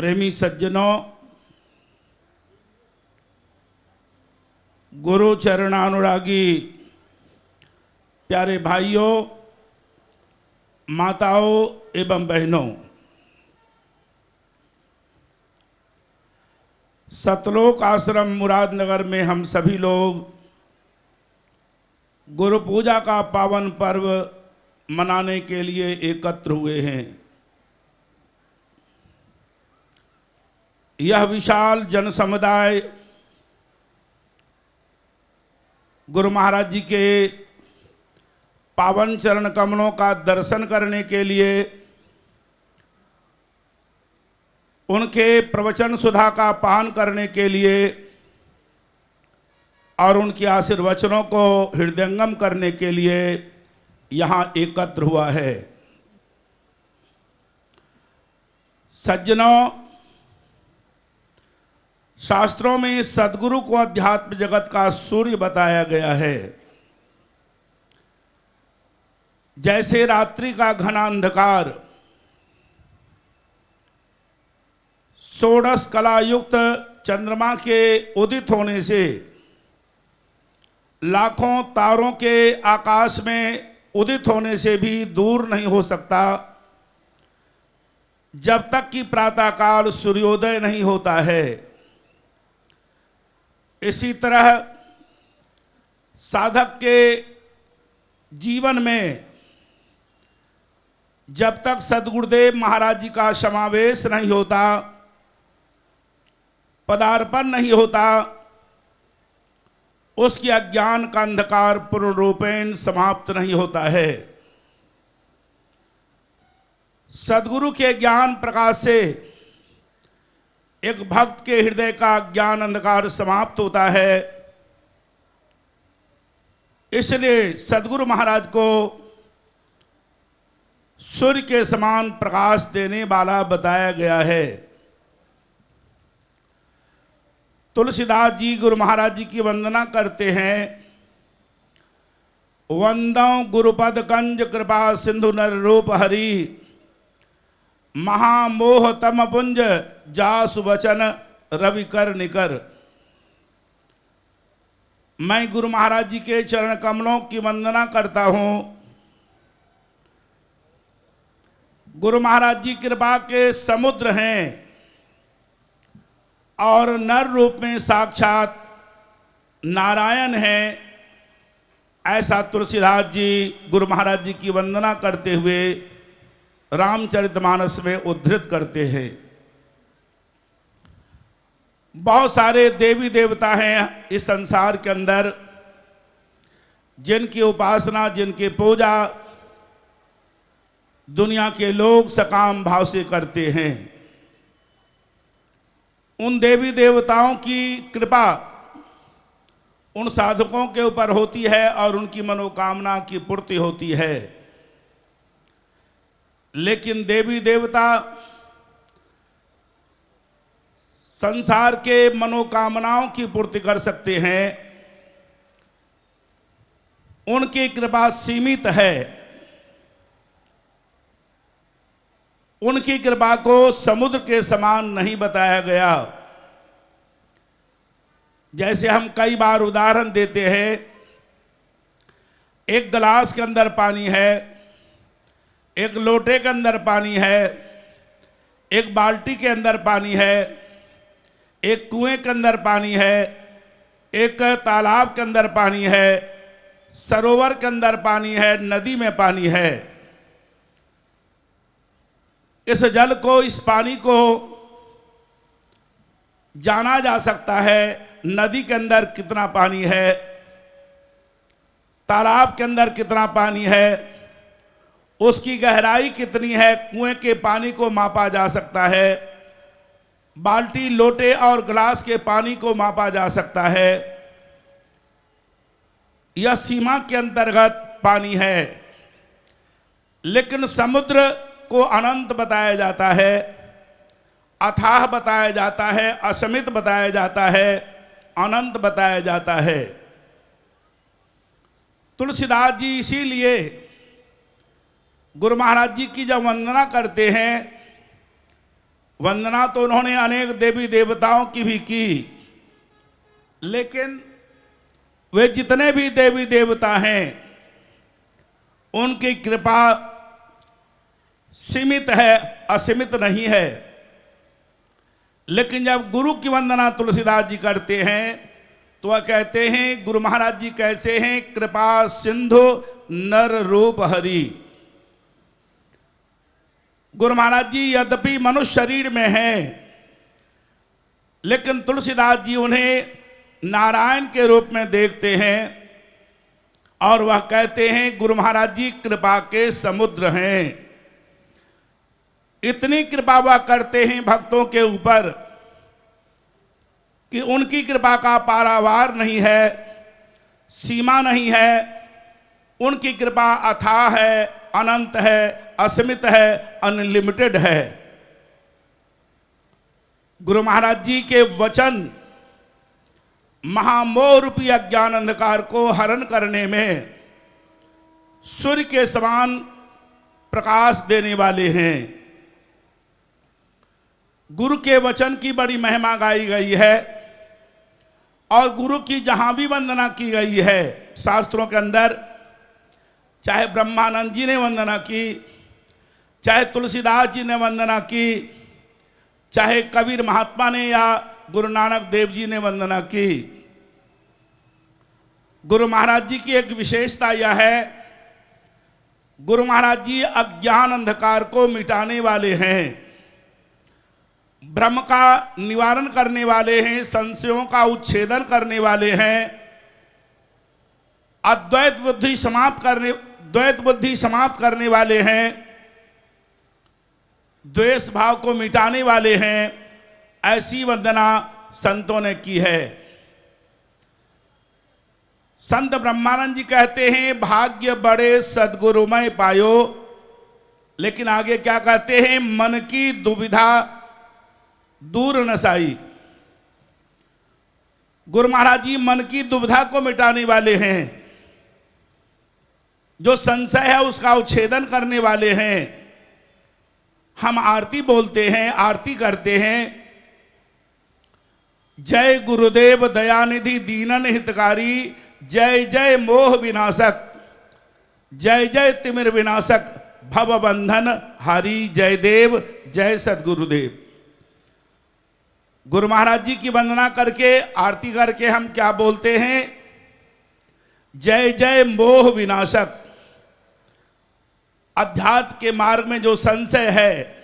प्रेमी सज्जनों, गुरु चरणानुरागी प्यारे भाइयों, माताओं एवं बहनों, सतलोक आश्रम मुरादनगर में हम सभी लोग गुरु पूजा का पावन पर्व मनाने के लिए एकत्र हुए हैं। यह विशाल जन समुदाय गुरु महाराज जी के पावन चरण कमलों का दर्शन करने के लिए, उनके प्रवचन सुधा का पान करने के लिए और उनके आशीर्वचनों को हृदयंगम करने के लिए यहाँ एकत्र हुआ है। सज्जनों, शास्त्रों में सद्गुरु को अध्यात्म जगत का सूर्य बताया गया है। जैसे रात्रि का घना अंधकार षोडश कला युक्त चंद्रमा के उदित होने से लाखों तारों के आकाश में उदित होने से भी दूर नहीं हो सकता, जब तक कि प्रातःकाल सूर्योदय नहीं होता है। इसी तरह साधक के जीवन में जब तक सद्गुरुदेव महाराज जी का समावेश नहीं होता, पदार्पण नहीं होता, उसके अज्ञान का अंधकार पूर्ण रूपेण समाप्त नहीं होता है। सद्गुरु के ज्ञान प्रकाश से एक भक्त के हृदय का ज्ञान अंधकार समाप्त होता है। इसलिए सद्गुरु महाराज को सूर्य के समान प्रकाश देने वाला बताया गया है। तुलसीदास जी गुरु महाराज जी की वंदना करते हैं। वंदौ गुरुपद कंज कृपा सिंधु नर रूप हरि, महामोह तम पुंज जासु वचन रवि कर निकर। मैं गुरु महाराज जी के चरण कमलों की वंदना करता हूँ। गुरु महाराज जी कृपा के समुद्र हैं और नर रूप में साक्षात नारायण हैं, ऐसा तुलसीदास जी गुरु महाराज जी की वंदना करते हुए रामचरितमानस में उद्धृत करते हैं। बहुत सारे देवी देवता हैं इस संसार के अंदर, जिनकी उपासना, जिनकी पूजा दुनिया के लोग सकाम भाव से करते हैं। उन देवी देवताओं की कृपा उन साधकों के ऊपर होती है और उनकी मनोकामना की पूर्ति होती है। लेकिन देवी देवता संसार के मनोकामनाओं की पूर्ति कर सकते हैं, उनकी कृपा सीमित है। उनकी कृपा को समुद्र के समान नहीं बताया गया। जैसे हम कई बार उदाहरण देते हैं, एक गिलास के अंदर पानी है, एक लोटे के अंदर पानी है, एक बाल्टी के अंदर पानी है, एक कुएं के अंदर पानी है, एक तालाब के अंदर पानी है, सरोवर के अंदर पानी है, नदी में पानी है। इस जल को, इस पानी को जाना जा सकता है नदी के अंदर कितना पानी है, तालाब के अंदर कितना पानी है, उसकी गहराई कितनी है, कुएं के पानी को मापा जा सकता है, बाल्टी, लोटे और गिलास के पानी को मापा जा सकता है। यह सीमा के अंतर्गत पानी है। लेकिन समुद्र को अनंत बताया जाता है, अथाह बताया जाता है, असीमित बताया जाता है, अनंत बताया जाता है। तुलसीदास जी इसीलिए गुरु महाराज जी की जब वंदना करते हैं, वंदना तो उन्होंने अनेक देवी देवताओं की भी की, लेकिन वे जितने भी देवी देवता हैं उनकी कृपा सीमित है, असीमित नहीं है। लेकिन जब गुरु की वंदना तुलसीदास जी करते हैं तो वह कहते हैं, गुरु महाराज जी कैसे हैं? कृपा सिंधु नर रूप हरि। गुरु महाराज जी यद्यपि मनुष्य शरीर में हैं, लेकिन तुलसीदास जी उन्हें नारायण के रूप में देखते हैं और वह कहते हैं गुरु महाराज जी कृपा के समुद्र हैं। इतनी कृपा वह करते हैं भक्तों के ऊपर कि उनकी कृपा का पारावार नहीं है, सीमा नहीं है। उनकी कृपा अथाह है, अनंत है, असीमित है, अनलिमिटेड है। गुरु महाराज जी के वचन महामोह रूपी अज्ञान अंधकार को हरण करने में सूर्य के समान प्रकाश देने वाले हैं। गुरु के वचन की बड़ी महिमा गाई गई है और गुरु की जहां भी वंदना की गई है शास्त्रों के अंदर, चाहे ब्रह्मानंद जी ने वंदना की, चाहे तुलसीदास जी ने वंदना की, चाहे कबीर महात्मा ने या गुरु नानक देव जी ने वंदना की। गुरु महाराज जी की एक विशेषता यह है, गुरु महाराज जी अज्ञान अंधकार को मिटाने वाले हैं, ब्रह्म का निवारण करने वाले हैं, संशयों का उच्छेदन करने वाले हैं, द्वैत बुद्धि समाप्त करने वाले हैं, द्वेष भाव को मिटाने वाले हैं। ऐसी वंदना संतों ने की है। संत ब्रह्मानंद जी कहते हैं, भाग्य बड़े सद्गुरुमय पायो। लेकिन आगे क्या कहते हैं? मन की दुविधा दूर नसाई। गुरु महाराज जी मन की दुविधा को मिटाने वाले हैं, जो संशय है उसका उच्छेदन करने वाले हैं। हम आरती बोलते हैं, आरती करते हैं, जय गुरुदेव दयानिधि दीनन हितकारी, जय जय मोह विनाशक, जय जय तिमिर विनाशक, भव बंधन हरि, जय देव जय सद्गुरुदेव। गुरु महाराज जी की वंदना करके, आरती करके हम क्या बोलते हैं? जय जय मोह विनाशक। अध्यात्म के मार्ग में जो संशय है,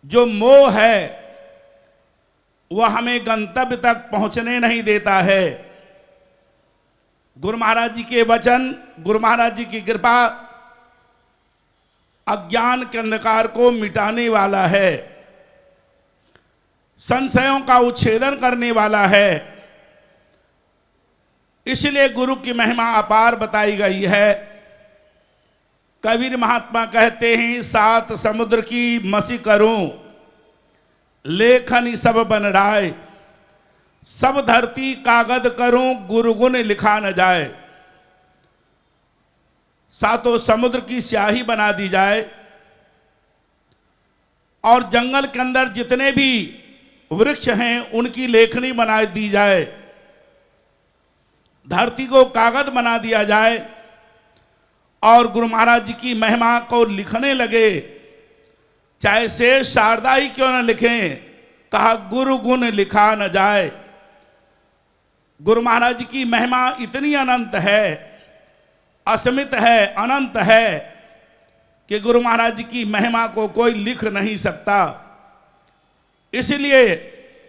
जो मोह है, वह हमें गंतव्य तक पहुंचने नहीं देता है। गुरु महाराज जी के वचन, गुरु महाराज जी की कृपा अज्ञान के अंधकार को मिटाने वाला है, संशयों का उच्छेदन करने वाला है। इसलिए गुरु की महिमा अपार बताई गई है। कबीर महात्मा कहते हैं, सात समुद्र की मसी करूं, लेखन सब बन राय, सब धरती कागद करूं, गुरु गुण लिखा न जाए। सातों समुद्र की स्याही बना दी जाए और जंगल के अंदर जितने भी वृक्ष हैं उनकी लेखनी बना दी जाए, धरती को कागज बना दिया जाए और गुरु महाराज जी की महिमा को लिखने लगे। चाहे शेष शारदा ही क्यों न लिखें, कहा गुरु गुण लिखा न जाए। गुरु महाराज जी की महिमा इतनी अनंत है, असीमित है, अनंत है कि गुरु महाराज जी की महिमा को कोई लिख नहीं सकता। इसलिए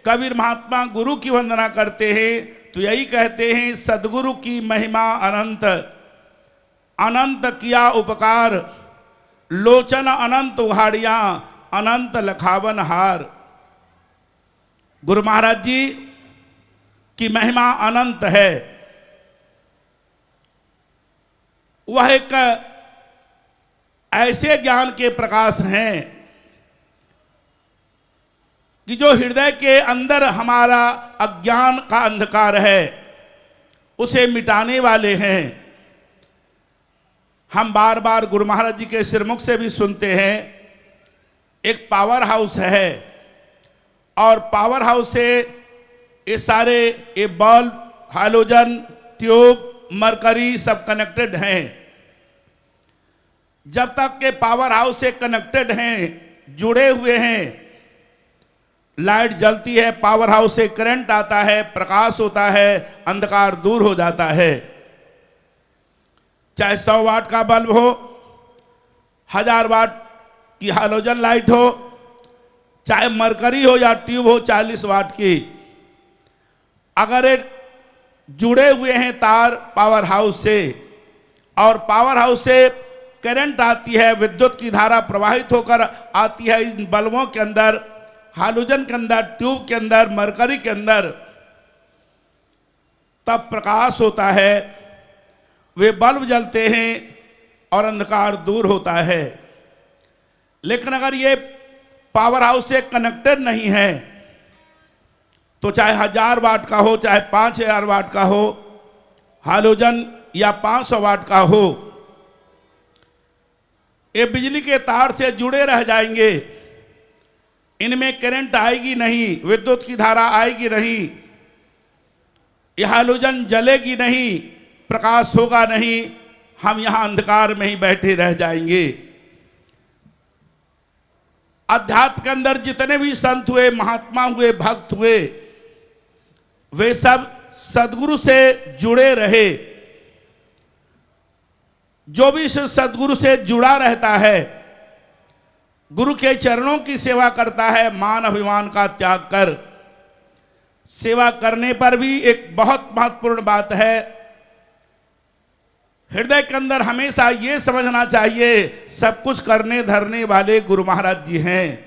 कबीर महात्मा गुरु की वंदना करते हैं तो यही कहते हैं, सदगुरु की महिमा अनंत, अनंत किया उपकार, लोचन अनंत उहाड़ियां, अनंत लखावन हार। गुरु महाराज जी की महिमा अनंत है। वह एक ऐसे ज्ञान के प्रकाश हैं कि जो हृदय के अंदर हमारा अज्ञान का अंधकार है उसे मिटाने वाले हैं। हम बार बार गुरु महाराज जी के सिरमुख से भी सुनते हैं, एक पावर हाउस है, और पावर हाउस से ये सारे ये बल्ब, हाइड्रोजन, ट्यूब, मरकरी सब कनेक्टेड हैं। जब तक के पावर हाउस से कनेक्टेड हैं, जुड़े हुए हैं, लाइट जलती है, पावर हाउस से करंट आता है, प्रकाश होता है, अंधकार दूर हो जाता है। चाहे 100 वाट का बल्ब हो, 1000 वाट की हाइड्रोजन लाइट हो, चाहे मरकरी हो या ट्यूब हो 40 वाट की, अगर एक जुड़े हुए हैं तार पावर हाउस से और पावर हाउस से करंट आती है, विद्युत की धारा प्रवाहित होकर आती है इन बल्बों के अंदर, हाइड्रोजन के अंदर, ट्यूब के अंदर, मरकरी के अंदर, तब प्रकाश होता है, वे बल्ब जलते हैं और अंधकार दूर होता है। लेकिन अगर ये पावर हाउस से कनेक्टेड नहीं है तो चाहे 1000 वाट का हो, चाहे 5000 वाट का हो, हाइड्रोजन या 500 वाट का हो, ये बिजली के तार से जुड़े रह जाएंगे, इनमें करंट आएगी नहीं, विद्युत की धारा आएगी नहीं, यह हाइड्रोजन जलेगी नहीं, प्रकाश होगा नहीं, हम यहां अंधकार में ही बैठे रह जाएंगे। अध्यात्म के अंदर जितने भी संत हुए, महात्मा हुए, भक्त हुए, वे सब सदगुरु से जुड़े रहे। जो भी सदगुरु से जुड़ा रहता है, गुरु के चरणों की सेवा करता है, मान अभिमान का त्याग कर, सेवा करने पर भी एक बहुत महत्वपूर्ण बात है, हृदय के अंदर हमेशा ये समझना चाहिए सब कुछ करने धरने वाले गुरु महाराज जी हैं।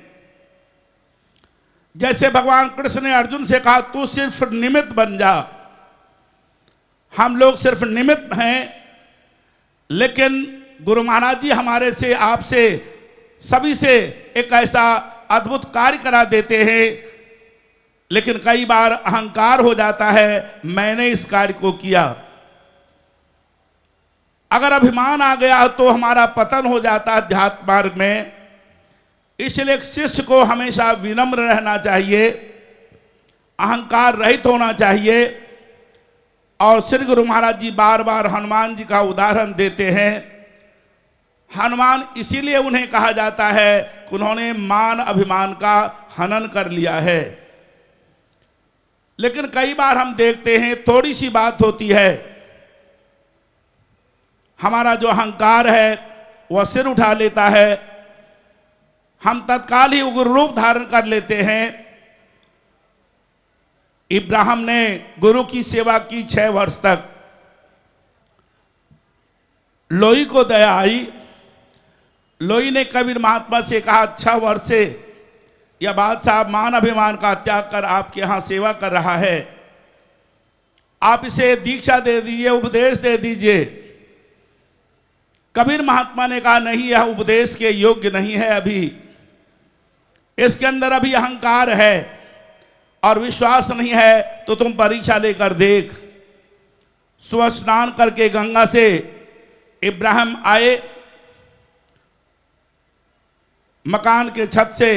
जैसे भगवान कृष्ण ने अर्जुन से कहा तू सिर्फ निमित्त बन जा, हम लोग सिर्फ निमित्त हैं, लेकिन गुरु महाराज जी हमारे से, आपसे, सभी से एक ऐसा अद्भुत कार्य करा देते हैं, लेकिन कई बार अहंकार हो जाता है, मैंने इस कार्य को किया। अगर अभिमान आ गया तो हमारा पतन हो जाता है अध्यात्म मार्ग में। इसलिए एक शिष्य को हमेशा विनम्र रहना चाहिए, अहंकार रहित होना चाहिए। और श्री गुरु महाराज जी बार बार हनुमान जी का उदाहरण देते हैं। हनुमान इसीलिए उन्हें कहा जाता है कि उन्होंने मान अभिमान का हनन कर लिया है। लेकिन कई बार हम देखते हैं थोड़ी सी बात होती है, हमारा जो अहंकार है वह सिर उठा लेता है, हम तत्काल ही उग्र रूप धारण कर लेते हैं। इब्राहिम ने गुरु की सेवा की 6 वर्ष तक, लोई को दया आई, लोई ने कबीर महात्मा से कहा 6 वर्ष से यह बादशाह मान अभिमान का त्याग कर आपके यहां सेवा कर रहा है, आप इसे दीक्षा दे दीजिए, उपदेश दे दीजिए। कबीर महात्मा ने कहा नहीं, यह उपदेश के योग्य नहीं है, अभी इसके अंदर अभी अहंकार है और विश्वास नहीं है, तो तुम परीक्षा लेकर देख। सुबह स्नान करके गंगा से इब्राहिम आए, मकान के छत से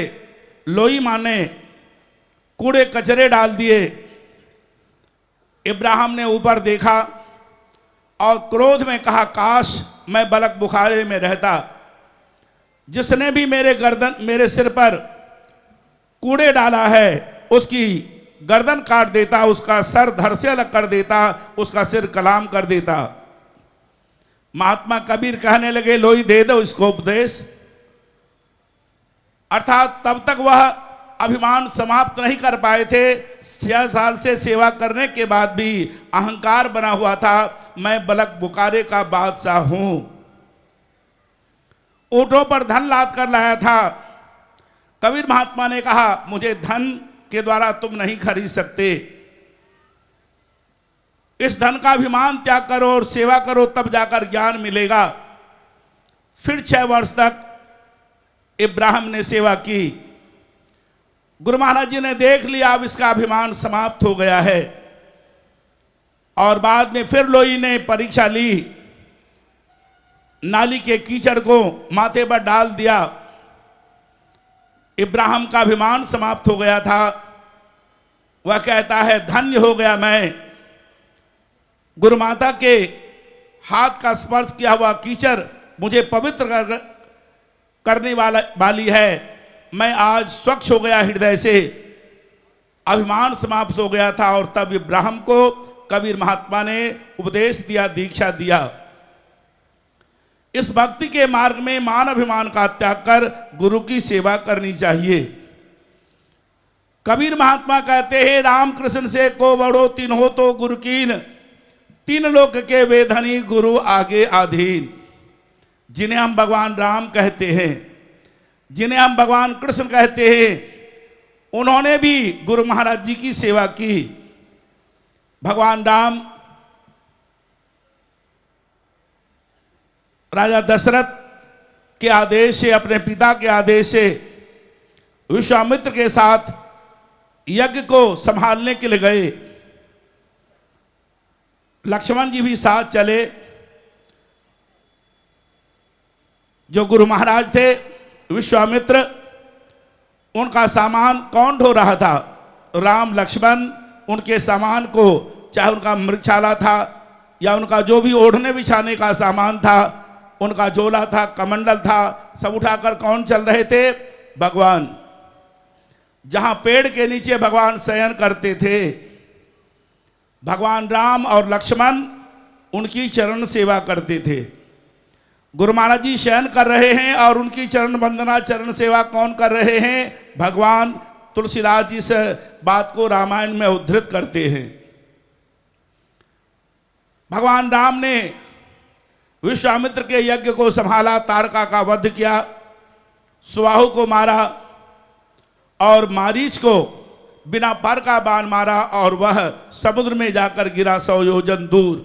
लोई माने कूड़े कचरे डाल दिए। इब्राहिम ने ऊपर देखा और क्रोध में कहा काश मैं बलक बुखारे में रहता, जिसने भी मेरे सिर पर कूड़े डाला है उसकी गर्दन काट देता, उसका सर धड़ से अलग कर देता, उसका सिर कलाम कर देता। महात्मा कबीर कहने लगे लोई दे दो इसको उपदेश। अर्थात तब तक वह अभिमान समाप्त नहीं कर पाए थे। 6 साल से सेवा करने के बाद भी अहंकार बना हुआ था, मैं बलक बुखारे का बादशाह हूं। ऊंटों पर धन लाद कर लाया था। कबीर महात्मा ने कहा मुझे धन के द्वारा तुम नहीं खरीद सकते, इस धन का अभिमान त्याग करो और सेवा करो, तब जाकर ज्ञान मिलेगा। फिर 6 वर्ष तक इब्राहिम ने सेवा की। गुरु महाराज जी ने देख लिया अब इसका अभिमान समाप्त हो गया है, और बाद में फिर लोई ने परीक्षा ली, नाली के कीचड़ को माथे पर डाल दिया। इब्राहिम का अभिमान समाप्त हो गया था। वह कहता है, धन्य हो गया मैं, गुरु माता के हाथ का स्पर्श किया हुआ कीचड़ मुझे पवित्र करने वाली है। मैं आज स्वच्छ हो गया हृदय से। अभिमान समाप्त हो गया था। और तब इब्राहिम को कबीर महात्मा ने उपदेश दिया, दीक्षा दिया। इस भक्ति के मार्ग में मान अभिमान का त्याग कर गुरु की सेवा करनी चाहिए। कबीर महात्मा कहते हैं, राम कृष्ण से को बड़ो तीन हो तो गुरु कीन, तीन लोक के वेधनी गुरु आगे आधीन। जिन्हें हम भगवान राम कहते हैं, जिन्हें हम भगवान कृष्ण कहते हैं, उन्होंने भी गुरु महाराज जी की सेवा की। भगवान राम राजा दशरथ के आदेश से, अपने पिता के आदेश से विश्वामित्र के साथ यज्ञ को संभालने के लिए गए। लक्ष्मण जी भी साथ चले। जो गुरु महाराज थे विश्वामित्र, उनका सामान कौन ढो रहा था? राम लक्ष्मण उनके सामान को, चाहे उनका मृगशाला था या उनका जो भी ओढ़ने बिछाने का सामान था, उनका झोला था, कमंडल था, सब उठाकर कौन चल रहे थे? भगवान। जहां पेड़ के नीचे भगवान शयन करते थे, भगवान राम और लक्ष्मण उनकी चरण सेवा करते थे। गुरु महाराज जी शयन कर रहे हैं और उनकी चरण वंदना, चरण सेवा कौन कर रहे हैं? भगवान। तुलसीदास जी से बात को रामायण में उद्धृत करते हैं। भगवान राम ने विश्वामित्र के यज्ञ को संभाला, तारका का वध किया, सुबाहु को मारा और मारीच को बिना पर का बाण मारा और वह समुद्र में जाकर गिरा 100 योजन दूर।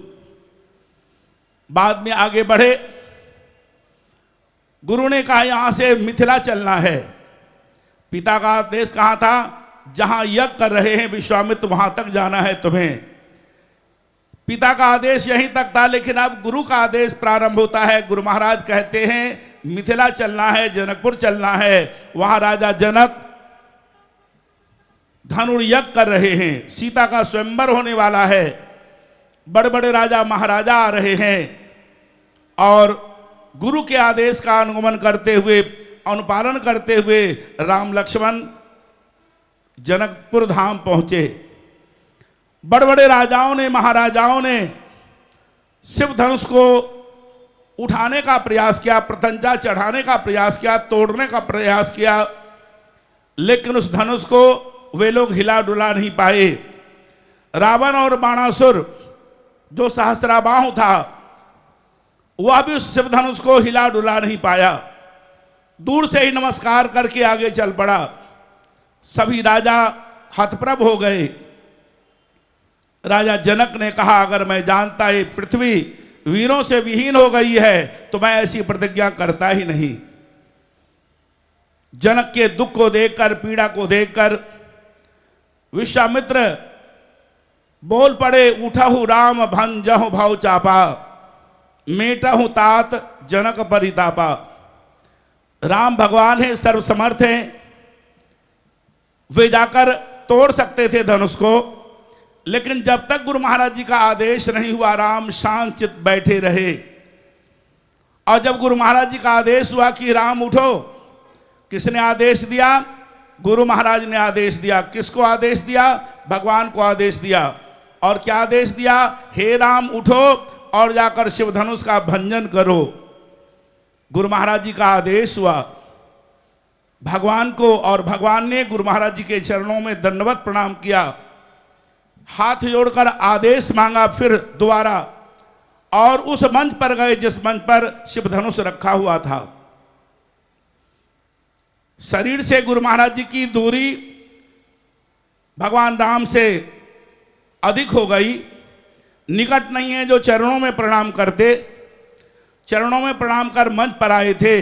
बाद में आगे बढ़े। गुरु ने कहा, यहां से मिथिला चलना है। पिता का आदेश कहाँ था? जहां यज्ञ कर रहे हैं विश्वामित्र, वहां तक जाना है तुम्हें। पिता का आदेश यहीं तक था, लेकिन अब गुरु का आदेश प्रारंभ होता है। गुरु महाराज कहते हैं मिथिला चलना है, जनकपुर चलना है। वहां राजा जनक धनुर्यज्ञ कर रहे हैं, सीता का स्वयंवर होने वाला है, बड़े बड़े राजा महाराजा आ रहे हैं। और गुरु के आदेश का अनुगमन करते हुए, अनुपालन करते हुए राम लक्ष्मण जनकपुर धाम पहुंचे। बड़े बड़े राजाओं ने, महाराजाओं ने शिव धनुष को उठाने का प्रयास किया, प्रतंजा चढ़ाने का प्रयास किया, तोड़ने का प्रयास किया, लेकिन उस धनुष को वे लोग हिला डुला नहीं पाए। रावण और बाणासुर जो सहस्त्राबाहु था, वह भी उस शिव धनुष को हिला डुला नहीं पाया। दूर से ही नमस्कार करके आगे चल पड़ा। सभी राजा हतप्रभ हो गए। राजा जनक ने कहा, अगर मैं जानता ये पृथ्वी वीरों से विहीन हो गई है तो मैं ऐसी प्रतिज्ञा करता ही नहीं। जनक के दुख को देखकर, पीड़ा को देखकर विश्वामित्र बोल पड़े, उठहु राम भंजहु भव चापा, मेटहु तात जनक परितापा। राम भगवान है, सर्वसमर्थ हैं, वे जाकर तोड़ सकते थे धनुष को, लेकिन जब तक गुरु महाराज जी का आदेश नहीं हुआ, राम शांत चित बैठे रहे। और जब गुरु महाराज जी का आदेश हुआ कि राम उठो, किसने आदेश दिया? गुरु महाराज ने आदेश दिया। किसको आदेश दिया? भगवान को आदेश दिया। और क्या आदेश दिया? हे राम उठो और जाकर शिव धनुष का भंजन करो। गुरु महाराज जी का आदेश हुआ भगवान को, और भगवान ने गुरु महाराज जी के चरणों में दंडवत प्रणाम किया, हाथ जोड़कर आदेश मांगा फिर दोबारा, और उस मंच पर गए जिस मंच पर शिव धनुष रखा हुआ था। शरीर से गुरु महाराज जी की दूरी भगवान राम से अधिक हो गई, निकट नहीं है जो चरणों में प्रणाम करते। चरणों में प्रणाम कर मंच पर आए थे,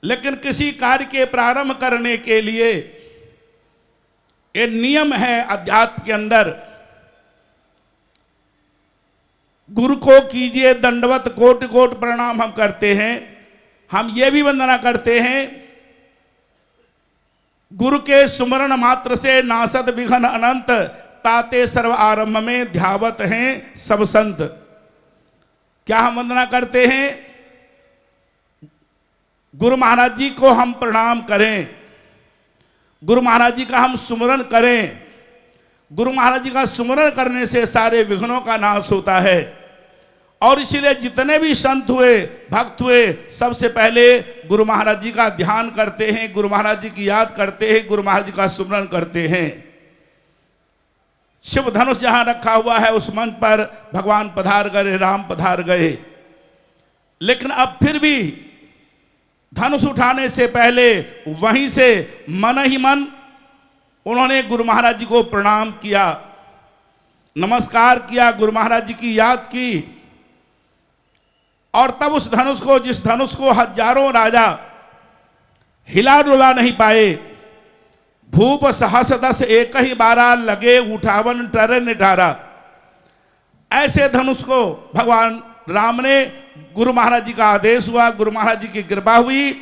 लेकिन किसी कार्य के प्रारंभ करने के लिए ये नियम है अध्यात्म के अंदर, गुरु को कीजिए दंडवत, कोट कोट प्रणाम हम करते हैं। हम ये भी वंदना करते हैं गुरु के सुमरण मात्र से नासद विघन अनंत, ताते सर्व आरंभ में ध्यावत हैं सब संत। क्या हम वंदना करते हैं? गुरु महाराज जी को हम प्रणाम करें, गुरु महाराज जी का हम सुमरण करें। गुरु महाराज जी का सुमरण करने से सारे विघ्नों का नाश होता है। और इसीलिए जितने भी संत हुए, भक्त हुए, सबसे पहले गुरु महाराज जी का ध्यान करते हैं, गुरु महाराज जी की याद करते हैं, गुरु महाराज जी का सुमरण करते हैं। शिव धनुष जहां रखा हुआ है उस मंच पर भगवान पधार गए, राम पधार गए। लेकिन अब फिर भी धनुष उठाने से पहले वहीं से मन ही मन उन्होंने गुरु महाराज जी को प्रणाम किया, नमस्कार किया, गुरु महाराज जी की याद की। और तब उस धनुष को, जिस धनुष को हजारों राजा हिला डुला नहीं पाए, भूप सहस दस एक ही बारा लगे उठावन टरन निठारा, ऐसे धनुष को भगवान राम ने, गुरु महाराज जी का आदेश हुआ, गुरु महाराज जी की कृपा हुई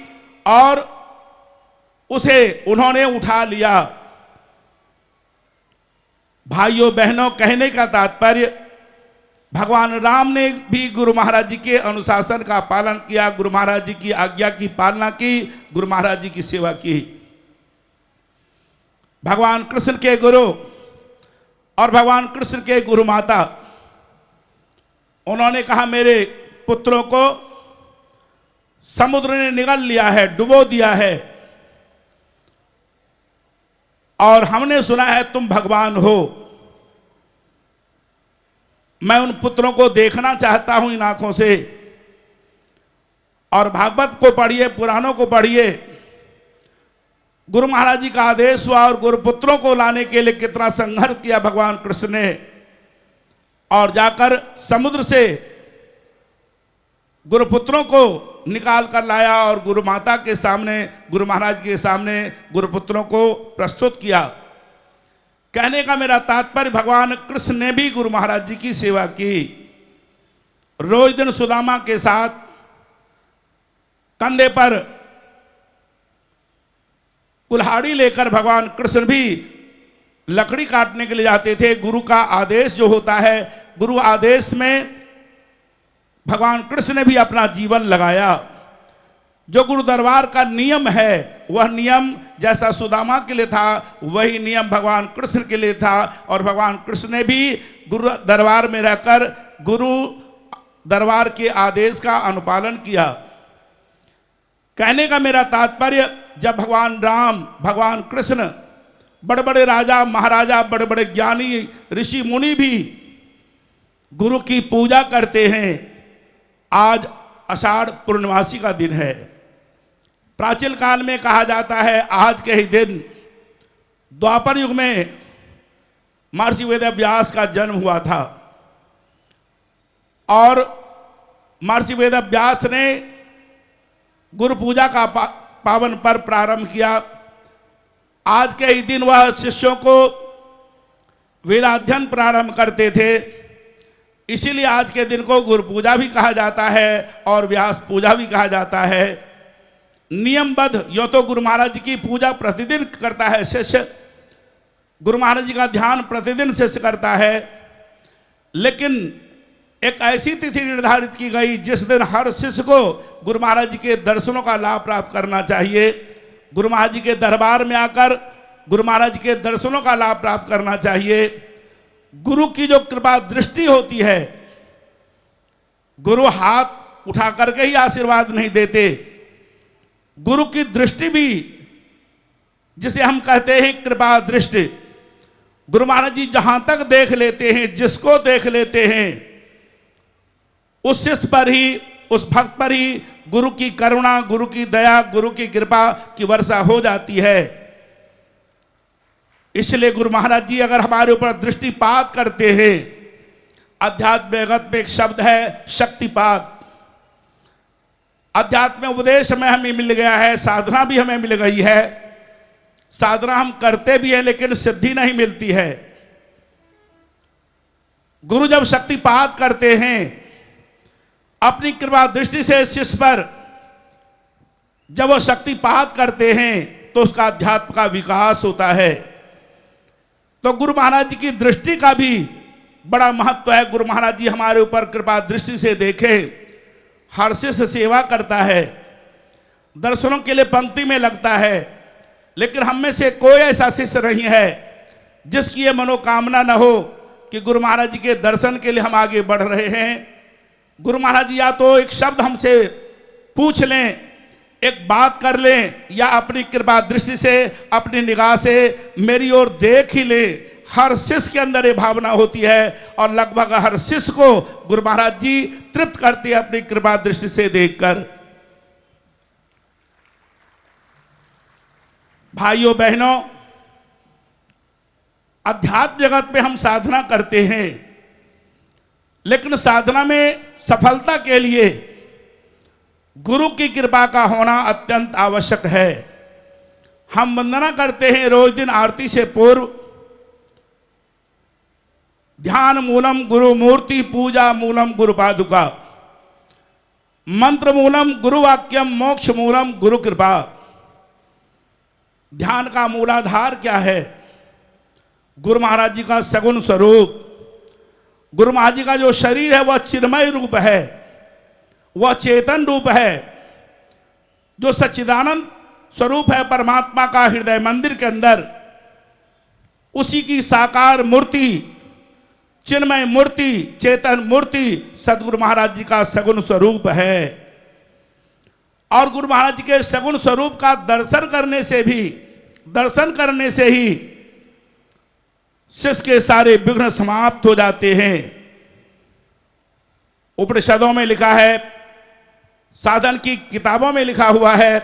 और उसे उन्होंने उठा लिया। भाइयों बहनों, कहने का तात्पर्य, भगवान राम ने भी गुरु महाराज जी के अनुशासन का पालन किया, गुरु महाराज जी की आज्ञा की पालना की, गुरु महाराज जी की सेवा की। भगवान कृष्ण के गुरु और भगवान कृष्ण के गुरु माता, उन्होंने कहा मेरे पुत्रों को समुद्र ने निगल लिया है, डुबो दिया है, और हमने सुना है तुम भगवान हो। मैं उन पुत्रों को देखना चाहता हूं इन आंखों से। और भागवत को पढ़िए, पुराणों को पढ़िए, गुरु महाराज जी का आदेश हुआ और गुरुपुत्रों को लाने के लिए कितना संघर्ष किया भगवान कृष्ण ने। और जाकर समुद्र से गुरुपुत्रों को निकाल कर लाया और गुरु माता के सामने, गुरु महाराज के सामने गुरुपुत्रों को प्रस्तुत किया। कहने का मेरा तात्पर्य, भगवान कृष्ण ने भी गुरु महाराज जी की सेवा की। रोज दिन सुदामा के साथ कंधे पर कुल्हाड़ी लेकर भगवान कृष्ण भी लकड़ी काटने के लिए जाते थे। गुरु का आदेश जो होता है, गुरु आदेश में भगवान कृष्ण ने भी अपना जीवन लगाया। जो गुरु दरबार का नियम है, वह नियम जैसा सुदामा के लिए था, वही नियम भगवान कृष्ण के लिए था। और भगवान कृष्ण ने भी गुरु दरबार में रहकर गुरु दरबार के आदेश का अनुपालन किया। कहने का मेरा तात्पर्य, जब भगवान राम, भगवान कृष्ण, बड़े बड़े राजा महाराजा, बड़े बड़े ज्ञानी ऋषि मुनि भी गुरु की पूजा करते हैं। आज आषाढ़ पूर्णिमासी का दिन है। प्राचीन काल में कहा जाता है आज के ही दिन द्वापर युग में महर्षि वेद व्यास का जन्म हुआ था और महर्षि वेद व्यास ने गुरु पूजा का पावन पर्व प्रारंभ किया। आज के ही दिन वह शिष्यों को वेदाध्ययन प्रारंभ करते थे। इसीलिए आज के दिन को गुरु पूजा भी कहा जाता है और व्यास पूजा भी कहा जाता है। नियमबद्ध, यो तो गुरु महाराज जी की पूजा प्रतिदिन करता है शिष्य, गुरु महाराज जी का ध्यान प्रतिदिन शिष्य करता है, लेकिन एक ऐसी तिथि निर्धारित की गई जिस दिन हर शिष्य को गुरु महाराज जी के दर्शनों का लाभ प्राप्त करना चाहिए। गुरु महाराज जी के दरबार में आकर गुरु महाराज जी के दर्शनों का लाभ प्राप्त करना चाहिए। गुरु की जो कृपा दृष्टि होती है, गुरु हाथ उठा करके ही आशीर्वाद नहीं देते, गुरु की दृष्टि भी, जिसे हम कहते हैं कृपा दृष्टि, गुरु महाराज जी जहां तक देख लेते हैं, जिसको देख लेते हैं, उस शिष्य पर ही, उस भक्त पर ही गुरु की करुणा, गुरु की दया, गुरु की कृपा की वर्षा हो जाती है। इसलिए गुरु महाराज जी अगर हमारे ऊपर दृष्टिपात करते हैं, अध्यात्म जगत में एक शब्द है शक्तिपात। अध्यात्म उपदेश में हमें मिल गया है, साधना भी हमें मिल गई है, साधना हम करते भी हैं लेकिन सिद्धि नहीं मिलती है। गुरु जब शक्तिपात करते हैं अपनी कृपा दृष्टि से शिष्य पर, जब वो शक्तिपात करते हैं तो उसका अध्यात्म का विकास होता है। तो गुरु महाराज जी की दृष्टि का भी बड़ा महत्व है। गुरु महाराज जी हमारे ऊपर कृपा दृष्टि से देखे, हर्ष से सेवा करता है, दर्शनों के लिए पंक्ति में लगता है, लेकिन हम में से कोई ऐसा शिष्य नहीं है जिसकी ये मनोकामना न हो कि गुरु महाराज जी के दर्शन के लिए हम आगे बढ़ रहे हैं। गुरु महाराज जी या तो एक शब्द हमसे पूछ लें, एक बात कर लें, या अपनी कृपा दृष्टि से, अपनी निगाह से मेरी ओर देख ही लें। हर शिष्य के अंदर ये भावना होती है और लगभग हर शिष्य को गुरु महाराज जी तृप्त करते हैं अपनी कृपा दृष्टि से देखकर। भाइयों बहनों, अध्यात्म जगत में हम साधना करते हैं, लेकिन साधना में सफलता के लिए गुरु की कृपा का होना अत्यंत आवश्यक है। हम वंदना करते हैं रोज दिन आरती से पूर्व, ध्यान मूलम गुरु मूर्ति, पूजा मूलम गुरु पादुका, मंत्र मूलम गुरु वाक्यम, मोक्ष मूलम गुरु कृपा। ध्यान का मूलाधार क्या है? गुरु महाराज जी का सगुण स्वरूप। गुरु महाराज जी का जो शरीर है वह चिन्मय रूप है, वह चेतन रूप है, जो सच्चिदानंद स्वरूप है परमात्मा का हृदय मंदिर के अंदर, उसी की साकार मूर्ति, चिन्मय मूर्ति, चेतन मूर्ति सदगुरु महाराज जी का सगुण स्वरूप है। और गुरु महाराज जी के सगुण स्वरूप का दर्शन करने से ही शिष्य के सारे विघ्न समाप्त हो जाते हैं। उपनिषदों में लिखा है, साधन की किताबों में लिखा हुआ है,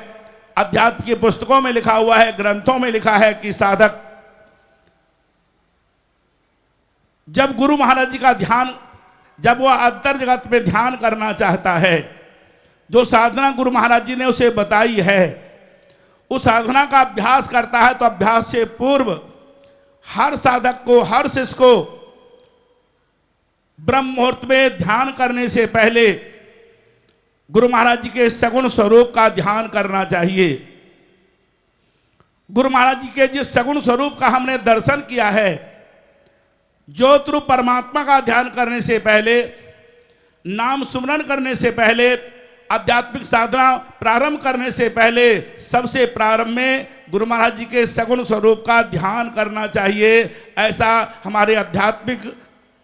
अध्यात्म की पुस्तकों में लिखा हुआ है, ग्रंथों में लिखा है कि साधक जब गुरु महाराज जी का ध्यान, जब वह अंतर जगत में ध्यान करना चाहता है, जो साधना गुरु महाराज जी ने उसे बताई है, उस साधना का अभ्यास करता है, तो अभ्यास से पूर्व हर साधक को, हर शिष्य को ब्रह्म मुहूर्त में ध्यान करने से पहले गुरु महाराज जी के सगुण स्वरूप का ध्यान करना चाहिए। गुरु महाराज जी के जिस सगुण स्वरूप का हमने दर्शन किया है, ज्योत रूप परमात्मा का ध्यान करने से पहले, नाम सुमरन करने से पहले, आध्यात्मिक साधना प्रारंभ करने से पहले सबसे प्रारंभ में गुरु महाराज जी के सगुण स्वरूप का ध्यान करना चाहिए। ऐसा हमारे आध्यात्मिक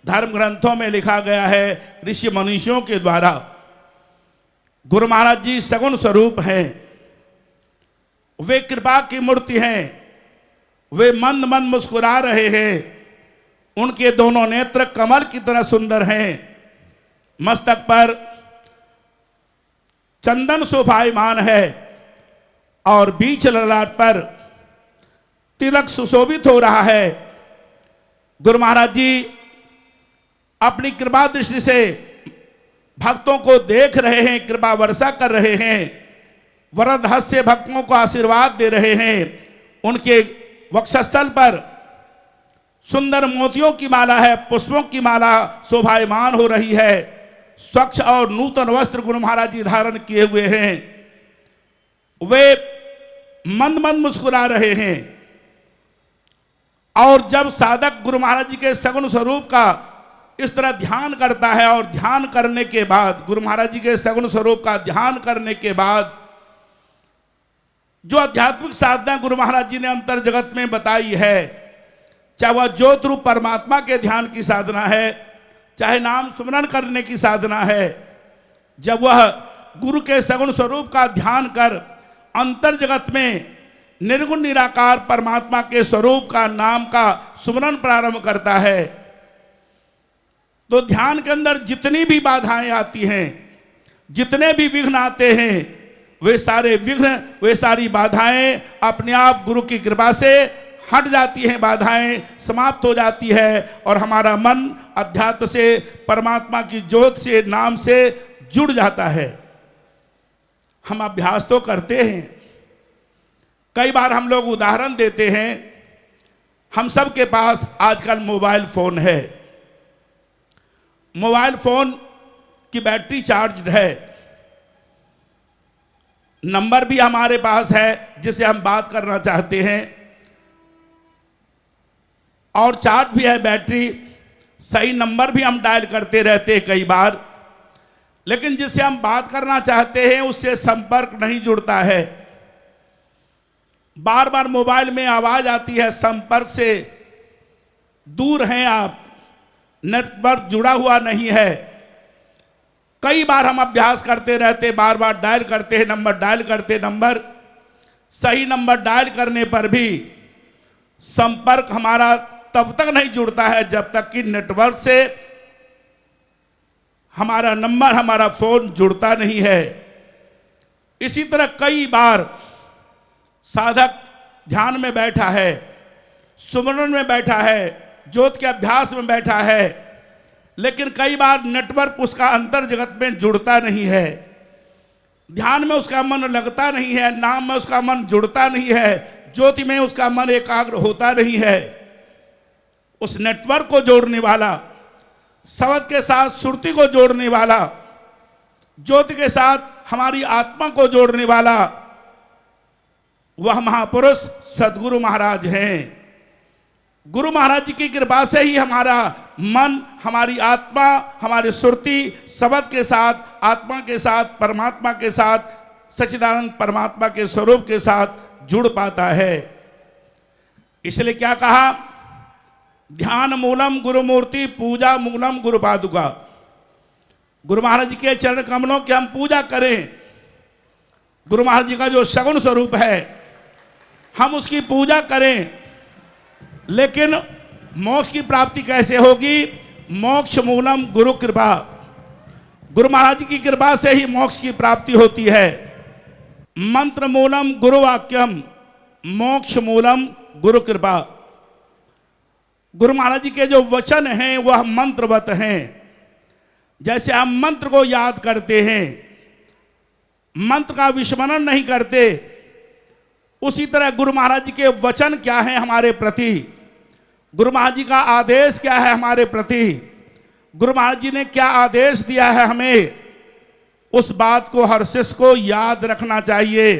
धर्म ग्रंथों में लिखा गया है ऋषि मनीषियों के द्वारा। गुरु महाराज जी सगुण स्वरूप हैं, वे कृपा की मूर्ति हैं, वे मंद मंद मुस्कुरा रहे हैं, उनके दोनों नेत्र कमल की तरह सुंदर हैं, मस्तक पर चंदन शोभायमान है और बीच ललाट पर तिलक सुशोभित हो रहा है। गुरु महाराज जी अपनी कृपा दृष्टि से भक्तों को देख रहे हैं, कृपा वर्षा कर रहे हैं, वरद हस्त से भक्तों को आशीर्वाद दे रहे हैं। उनके वक्षस्थल पर सुंदर मोतियों की माला है, पुष्पों की माला शोभायमान हो रही है। स्वच्छ और नूतन वस्त्र गुरु महाराज जी धारण किए हुए हैं, वे मंद मंद मुस्कुरा रहे हैं। और जब साधक गुरु महाराज जी के सगुण स्वरूप का इस तरह ध्यान करता है, और ध्यान करने के बाद, गुरु महाराज जी के सगुण स्वरूप का ध्यान करने के बाद, जो आध्यात्मिक साधना गुरु महाराज जी ने अंतर जगत में बताई है, चाहे वह ज्योत रूप परमात्मा के ध्यान की साधना है, चाहे नाम सुमरन करने की साधना है, जब वह गुरु के सगुण स्वरूप का ध्यान कर अंतर जगत में निर्गुण निराकार परमात्मा के स्वरूप का, नाम का सुमरन प्रारंभ करता है, तो ध्यान के अंदर जितनी भी बाधाएं आती हैं, जितने भी विघ्न आते हैं, वे सारे विघ्न, वे सारी बाधाएं अपने आप गुरु की कृपा से हट जाती हैं, बाधाएं समाप्त हो जाती है, और हमारा मन अध्यात्म से, परमात्मा की ज्योत से, नाम से जुड़ जाता है। हम अभ्यास तो करते हैं, कई बार हम लोग उदाहरण देते हैं। हम सब के पास आजकल मोबाइल फोन है, मोबाइल फोन की बैटरी चार्ज है, नंबर भी हमारे पास है जिससे हम बात करना चाहते हैं, और चार्ज भी है बैटरी। सही नंबर भी हम डायल करते रहते हैं कई बार, लेकिन जिससे हम बात करना चाहते हैं उससे संपर्क नहीं जुड़ता है। बार बार मोबाइल में आवाज आती है, संपर्क से दूर हैं आप, नेटवर्क जुड़ा हुआ नहीं है। कई बार हम अभ्यास करते रहते, बार बार डायल करते हैं नंबर, डायल करते नंबर, सही नंबर डायल करने पर भी संपर्क हमारा तब तक नहीं जुड़ता है जब तक कि नेटवर्क से हमारा नंबर, हमारा फोन जुड़ता नहीं है। इसी तरह कई बार साधक ध्यान में बैठा है, सुमरन में बैठा है, ज्योत के अभ्यास में बैठा है, लेकिन कई बार नेटवर्क उसका अंतर जगत में जुड़ता नहीं है, ध्यान में उसका मन लगता नहीं है, नाम में उसका मन जुड़ता नहीं है, ज्योति में उसका मन एकाग्र होता नहीं है। उस नेटवर्क को जोड़ने वाला, शब्द के साथ सुरती को जोड़ने वाला, ज्योति के साथ हमारी आत्मा को जोड़ने वाला, वह महापुरुष सदगुरु महाराज हैं। गुरु महाराज जी की कृपा से ही हमारा मन, हमारी आत्मा, हमारी सुरती शब्द के साथ, आत्मा के साथ, परमात्मा के साथ, सच्चिदानंद परमात्मा के स्वरूप के साथ जुड़ पाता है। इसलिए क्या कहा, ध्यान मूलम गुरु मूर्ति, पूजा मूलम गुरु पादुका। गुरु महाराज जी के चरण कमलों की हम पूजा करें, गुरु महाराज जी का जो सगुण स्वरूप है हम उसकी पूजा करें। लेकिन मोक्ष की प्राप्ति कैसे होगी, मोक्ष मूलम गुरु कृपा। गुरु महाराज जी की कृपा से ही मोक्ष की प्राप्ति होती है। मंत्र मूलम गुरु वाक्यम, मोक्ष मूलम गुरु कृपा। गुरु महाराज जी के जो वचन हैं वह मंत्रवत हैं। जैसे हम मंत्र को याद करते हैं, मंत्र का विस्मरण नहीं करते, उसी तरह गुरु महाराज जी के वचन क्या है हमारे प्रति, गुरु महाराज जी का आदेश क्या है हमारे प्रति, गुरु महाराज जी ने क्या आदेश दिया है हमें, उस बात को हर शिष्य को याद रखना चाहिए।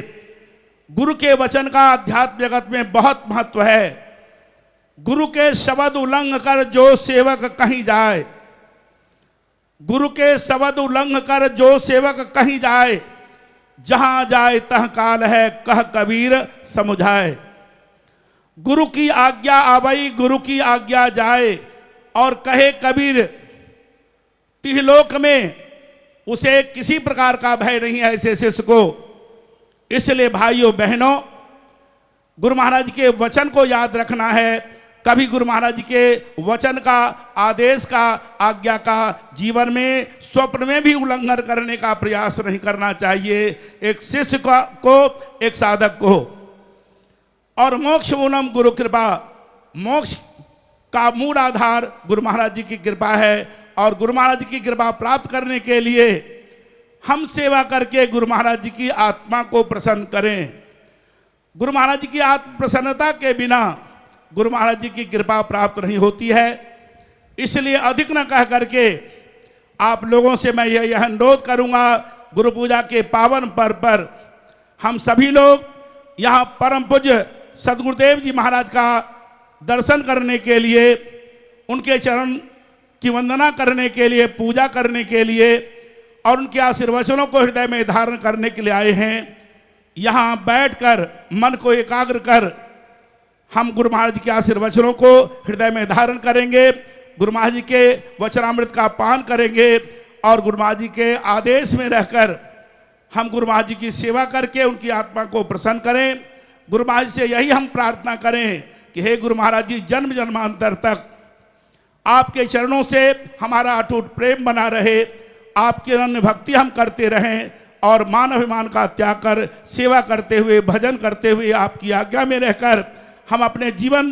गुरु के वचन का अध्यात्म जगत में बहुत महत्व है। गुरु के शब्द उल्लंघ कर जो सेवक कहीं जाए, गुरु के शब्द उल्लंघ कर जो सेवक कहीं जाए, जहां जाए तह काल है कह कबीर समुझाए। गुरु की आज्ञा आवई गुरु की आज्ञा जाए, और कहे कबीर तिहलोक में उसे किसी प्रकार का भय नहीं है ऐसे शिष्य को। इसलिए भाइयों बहनों, गुरु महाराज के वचन को याद रखना है। कभी गुरु महाराज जी के वचन का, आदेश का, आज्ञा का जीवन में, स्वप्न में भी उल्लंघन करने का प्रयास नहीं करना चाहिए एक शिष्य को, एक साधक को। और मोक्ष मूलम गुरु कृपा, मोक्ष का मूल आधार गुरु महाराज जी की कृपा है। और गुरु महाराज जी की कृपा प्राप्त करने के लिए हम सेवा करके गुरु महाराज जी की आत्मा को प्रसन्न करें। गुरु महाराज जी की आत्म प्रसन्नता के बिना गुरु महाराज जी की कृपा प्राप्त नहीं होती है। इसलिए अधिक न कह करके आप लोगों से मैं यह अनुरोध करूंगा, गुरु पूजा के पावन पर्व पर हम सभी लोग यहाँ परम पूज्य सदगुरुदेव जी महाराज का दर्शन करने के लिए, उनके चरण की वंदना करने के लिए, पूजा करने के लिए और उनके आशीर्वचनों को हृदय में धारण करने के लिए आए हैं। यहाँ बैठकर मन को एकाग्र कर हम गुरु महाराज जी के आशीर्वचनों को हृदय में धारण करेंगे, गुरु महाराज जी के वचनामृत का पान करेंगे और गुरु महाराज जी के आदेश में रहकर हम गुरु महाराज जी की सेवा करके उनकी आत्मा को प्रसन्न करें। गुरु महाराज जी से यही हम प्रार्थना करें कि हे गुरु महाराज जी, जन्म जन्मांतर तक आपके चरणों से हमारा अटूट प्रेम बना रहे, आपकी अनन्य भक्ति हम करते रहें और मान अभिमान का त्याग कर सेवा करते हुए, भजन करते हुए, आपकी आज्ञा में रहकर हम अपने जीवन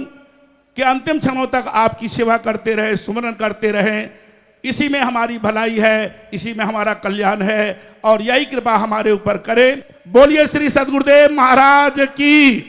के अंतिम क्षणों तक आपकी सेवा करते रहें, सुमरन करते रहें। इसी में हमारी भलाई है, इसी में हमारा कल्याण है और यही कृपा हमारे ऊपर करें। बोलिए श्री सदगुरुदेव महाराज की।